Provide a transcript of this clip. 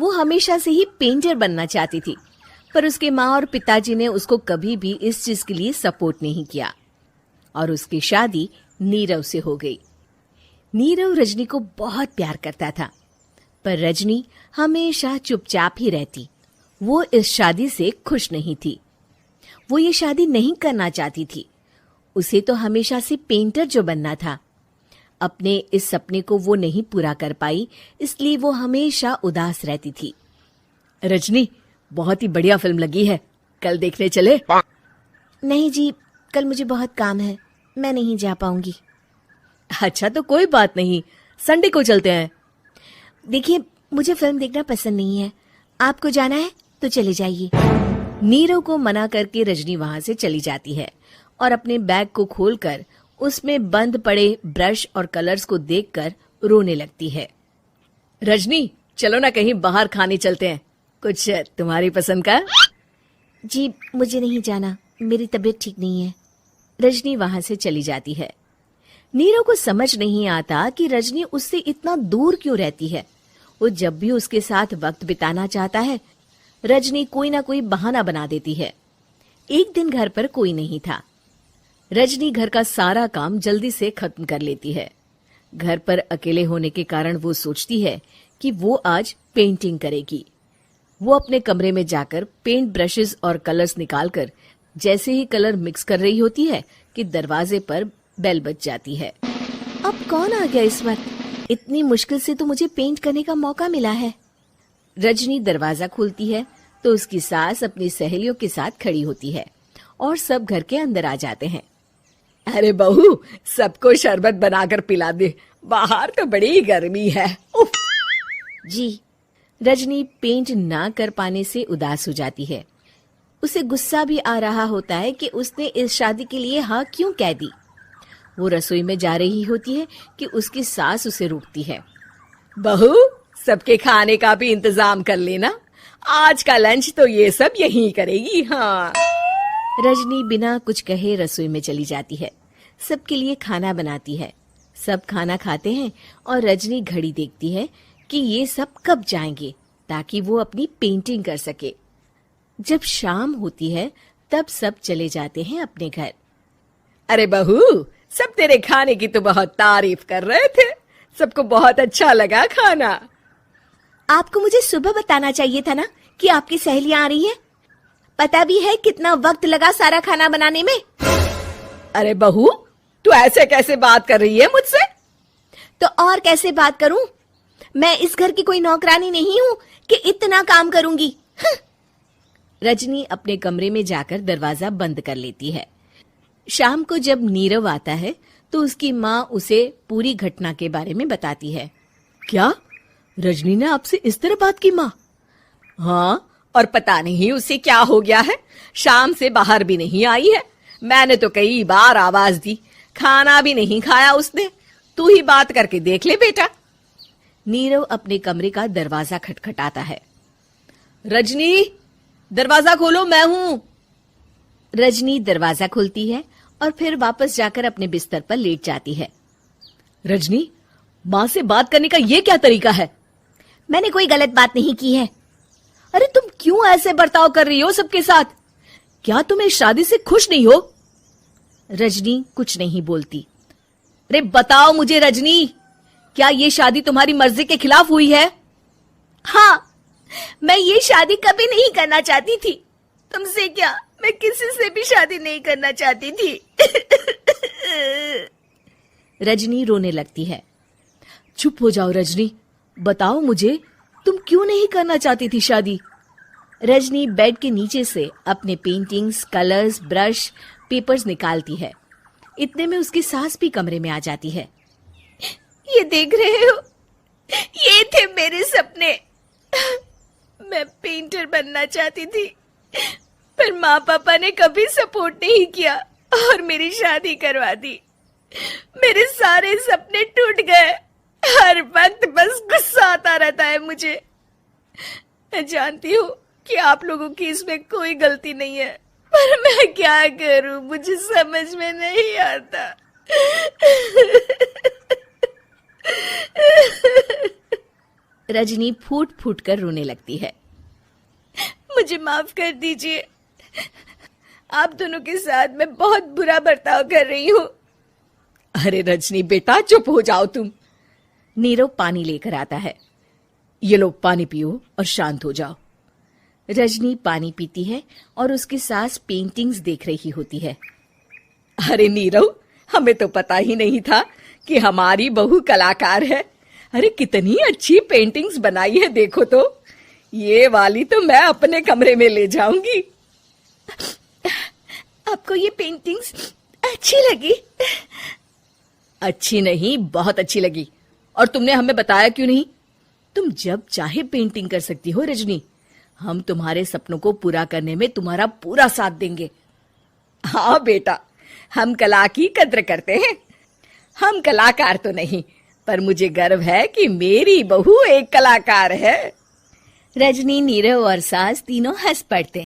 वो हमेशा से ही पेंटर बनना चाहती थी, पर उसके माँ और पिताजी ने उसको कभी भी इस चीज के लिए सपोर्ट नहीं किया और उसकी शादी नीरव से हो गई। नीरव रजनी को बहुत प्यार करता था, पर रजनी हमेशा चुपचाप ही रहती। वो इस शादी से खुश नहीं थी। वो ये शादी नहीं करना चाहती थी। उसे तो हमेशा से पेंटर जो बनना था। अपने इस सपने को वो नहीं पूरा कर पाई, इसलिए वो हमेशा उदास रहती थी। रजनी, बहुत ही बढ़िया फिल्म लगी है, कल देखने चले? नहीं जी, कल मुझे बहुत काम है, मैं नहीं जा पाऊंगी। अच्छा तो कोई बात नहीं, संडे को चलते हैं। देखिए, मुझे फिल्म देखना पसंद नहीं है, आपको जाना है तो चले जाइए। नीरव को मना करके रजनी वहां से चली जाती है और अपने बैग को खोलकर उसमें बंद पड़े ब्रश और कलर्स को देखकर रोने लगती है। रजनी, चलो ना कहीं बाहर खाने चलते हैं, कुछ तुम्हारी पसंद का। जी, मुझे नहीं जाना, मेरी तबीयत ठीक नहीं है। रजनी वहां से चली जाती है। नीरव को समझ नहीं आता कि रजनी उससे इतना दूर क्यों रहती है। वो जब भी उसके साथ वक्त बिताना चाहता है, रजनी कोई ना कोई बहाना बना देती है। एक दिन घर पर कोई नहीं था। रजनी घर का सारा काम जल्दी से खत्म कर लेती है। घर पर अकेले होने के कारण वो सोचती है कि वो आज पेंटिंग करेगी। वो अपने कमरे में जाकर पेंट ब्रशेस और कलर्स निकालकर जैसे ही कलर मिक्स कर रही होती है कि दरवाजे पर बेल बज जाती है। अब कौन आ गया इस वक्त? इतनी मुश्किल से तो मुझे पेंट करने का मौका मिला है। रजनी दरवाजा खोलती है तो उसकी सास अपनी सहेलियों के साथ खड़ी होती है और सब घर के अंदर आ जाते हैं। अरे बहू, सबको शरबत बनाकर पिला दे, बाहर तो बड़ी गर्मी है। उफ। जी। रजनी पेंट ना कर पाने से उदास हो जाती है। उसे गुस्सा भी आ रहा होता है कि उसने इस शादी के लिए हाँ क्यों कह दी। वो रसोई में जा रही होती है कि उसकी सास उसे रोकती है। बहू, सबके खाने का भी इंतजाम कर लेना, आज का लंच तो ये सब यहीं करेगी। हाँ। रजनी बिना कुछ कहे रसोई में चली जाती है। सबके लिए खाना बनाती है। सब खाना खाते हैं और रजनी घड़ी देखती है कि ये सब कब जाएंगे ताकि वो अपनी पेंटिंग कर सके। जब शाम होती है तब सब चले जाते हैं अपने घर। अरे बहू, सब तेरे खाने की तो बहुत तारीफ कर रहे थे, सबको बहुत अच्छा लगा खाना। आपको मुझे सुबह बताना चाहिए था ना कि आपकी सहेलियां आ रही हैं। पता भी है कितना वक्त लगा सारा खाना बनाने में। अरे बहू, तू ऐसे कैसे बात कर रही है मुझसे? तो और कैसे बात करूं? मैं इस घर की कोई नौकरानी नहीं हूं कि इतना काम करूंगी। रजनी अपने कमरे में जाकर दरवाजा बंद कर लेती है। शाम को जब नीरव आता है तो उसकी माँ उसे पूरी घटना के बारे में बताती है। क्या रजनी ने आपसे इस तरह बात की माँ? हाँ, और पता नहीं उसे क्या हो गया है, शाम से बाहर भी नहीं आई है। मैंने तो कई बार आवाज दी, खाना भी नहीं खाया उसने। तू ही बात करके देख ले बेटा। नीरव अपने कमरे का दरवाजा खटखटाता है। रजनी, दरवाजा खोलो, मैं हूं। रजनी दरवाजा खोलती है और फिर वापस जाकर अपने बिस्तर पर लेट जाती है। रजनी, माँ से बात करने का ये क्या तरीका है? मैंने कोई गलत बात नहीं की है। अरे तुम क्यों ऐसे बर्ताव कर रही हो सबके साथ? क्या तुम इस शादी से खुश नहीं हो? रजनी कुछ नहीं बोलती। अरे बताओ मुझे रजनी, क्या ये शादी तुम्हारी मर्जी के खिलाफ हुई है? हाँ, मैं ये शादी कभी नहीं करना चाहती थी। तुमसे क्या, मैं किसी से भी शादी नहीं करना चाहती थी। रजनी रोने लगती है। चुप हो जाओ रजनी, बताओ मुझे, तुम क्यों नहीं करना चाहती थी शादी? रजनी बेड के नीचे से अपने पेंटिंग्स, कलर्स, ब्रश, पेपर्स निकालती है। इतने में उसकी सास भी कमरे में आ जाती है। ये देख रहे हो, ये थे मेरे सपने। मैं पेंटर बनना चाहती थी, पर माँ पापा ने कभी सपोर्ट नहीं किया और मेरी शादी करवा दी। मेरे सारे सपने टूट गए। हर वक्त बस गुस्सा आता रहता है मुझे। मैं जानती हूँ कि आप लोगों की इसमें कोई गलती नहीं है, पर मैं क्या करूं, मुझे समझ में नहीं आता। रजनी फूट फूट कर रोने लगती है। मुझे माफ कर दीजिए, आप दोनों के साथ मैं बहुत बुरा बर्ताव कर रही हूँ। अरे रजनी बेटा चुप हो जाओ तुम। नीरव पानी लेकर आता है। ये लो पानी पियो और शांत हो जाओ। रजनी पानी पीती है और उसकी सास पेंटिंग्स देख रही होती है। अरे नीरव, हमें तो पता ही नहीं था कि हमारी बहू कलाकार है। अरे कितनी अच्छी पेंटिंग्स बनाई है, देखो तो। ये वाली तो मैं अपने कमरे में ले जाऊंगी। आपको ये पेंटिंग्स अच्छी लगी? अच्छी नहीं, बहुत अच्छी लगी। और तुमने हमें बताया क्यों नहीं? तुम जब चाहे पेंटिंग कर सकती हो रजनी। हम तुम्हारे सपनों को पूरा करने में तुम्हारा पूरा साथ देंगे। हाँ बेटा, हम कला की कद्र करते हैं। हम कलाकार तो नहीं, पर मुझे गर्व है कि मेरी बहू एक कलाकार है। रजनी, नीरव और सास तीनों हंस पड़ते।